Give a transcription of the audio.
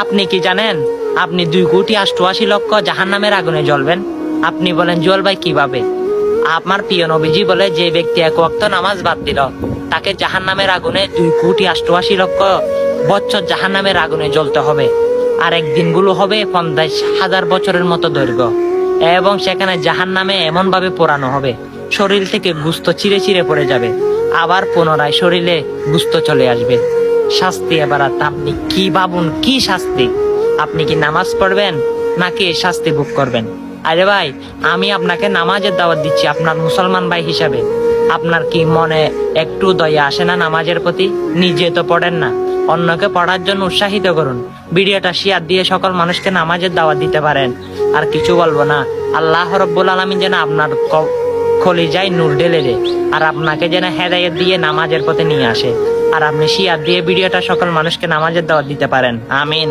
আপনি কি জানেন আপনি 2,88,00,000 জাহান্নামের আগুনে জ্বলবেন? আপনি বলেন জুয়েল ভাই কিভাবে? আমার প্রিয় নবীজি বলে, যে ব্যক্তি 1 ওয়াক্ত নামাজ বাদ দিল তাকে জাহান্নামের আগুনে 2,88,00,000 বছর জাহান্নামের আগুনে জ্বলতে হবে। আর একদিনগুলো হবে 50,000 বছরের মতো দৈর্ঘ্য, এবং সেখানে জাহান্নামে এমন ভাবে পোড়ানো হবে শরীর থেকে গোশত চিরে চিরে পড়ে যাবে, আবার পুনরায় শরীরে গোশত চলে আসবে। শাস্তি এবার আপনি কি ভাবুন, কি শাস্তি? আপনি কি নামাজ পড়বেন নাকি শাস্তি ভোগ করবেন? আরে ভাই, আমি আপনাকে নামাজের দাওয়াত দিচ্ছি আপনার মুসলমান ভাই হিসাবে। আপনার কি মনে একটু দয়া আসে না নামাজের প্রতি? নিজে তো পড়েন না, অন্যকে পড়ার জন্য উৎসাহিত করুন। ভিডিওটা শেয়ার দিয়ে সকল মানুষকে নামাজের দাওয়াত দিতে পারেন। আর কিছু বলবো না। আল্লাহ রাব্বুল আলামিন যেন আপনার কলিজায় নূর ঢেলে দেয়, আর আপনাকে যেন হেদায়েত দিয়ে নামাজের পথে নিয়ে আসে, আর আপনি শেয়ার দিয়ে ভিডিওটা সকল মানুষকে নামাজের দাওয়াত দিতে পারেন। আমিন।